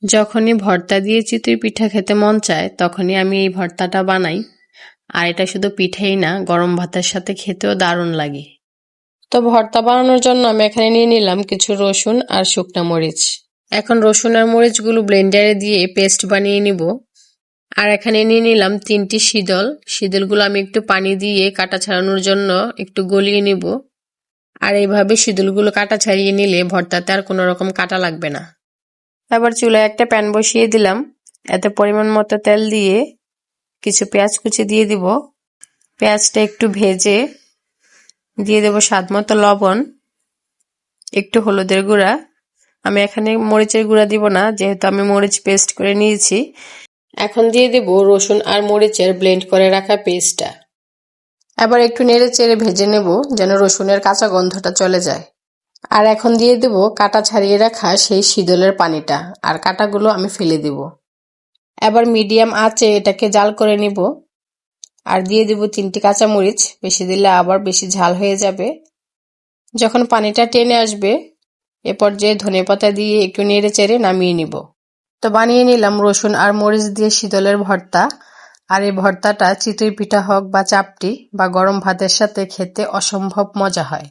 যখনই ভর্তা দিয়ে চিতই পিঠা খেতে মন চায় তখনই আমি এই ভর্তাটা বানাই। আর এটা শুধু পিঠেই না, গরম ভাতের সাথে খেতেও দারুণ লাগে। তো ভর্তা বানানোর জন্য আমি এখানে নিয়ে নিলাম কিছু রসুন আর শুকনা মরিচ। এখন রসুন আর মরিচগুলো ব্লেন্ডারে দিয়ে পেস্ট বানিয়ে নিব। আর এখানে নিয়ে নিলাম 3টি শীতল। শীতলগুলো আমি একটু পানি দিয়ে কাটা ছাড়ানোর জন্য একটু গলিয়ে নিব। আর এইভাবে শীতলগুলো কাটা ছাড়িয়ে নিলে ভর্তাতে আর কোনো রকম কাটা লাগবে না। এবার চুলায় একটা প্যান বসিয়ে দিলাম। এতে পরিমাণ মতো তেল দিয়ে কিছু পেঁয়াজ কুচি দিয়ে দিব। পেঁয়াজটা একটু ভেজে দিয়ে দেব স্বাদ মতো লবণ, একটু হলুদের গুঁড়া। আমি এখানে মরিচের গুঁড়া দিব না, যেহেতু আমি মরিচ পেস্ট করে নিয়েছি। এখন দিয়ে দেব রসুন আর মরিচের ব্লেন্ড করে রাখা পেস্টটা। এবার একটু নেড়ে চেড়ে ভেজে নেব যেন রসুনের কাঁচা গন্ধটা চলে যায়। আর এখন দিয়ে দেব কাটা ছাড়িয়ে রাখা সেই শীতলের পানিটা, আর কাটাগুলো আমি ফেলে দিব। এবার মিডিয়াম আঁচে এটাকে জাল করে নিব। আর দিয়ে দেব 3টি কাঁচামরিচ, বেশি দিলে আবার বেশি ঝাল হয়ে যাবে। যখন পানিটা টেনে আসবে এ পর্যায়ে ধনেপাতা দিয়ে একটু নেড়ে চেড়ে নামিয়ে নিব। তো বানিয়ে নিলাম রসুন আর মরিচ দিয়ে শীতলের ভর্তা। আর এই ভর্তাটা চিতই পিঠা হোক বা চাপটি বা গরম ভাতের সাথে খেতে অসম্ভব মজা হয়।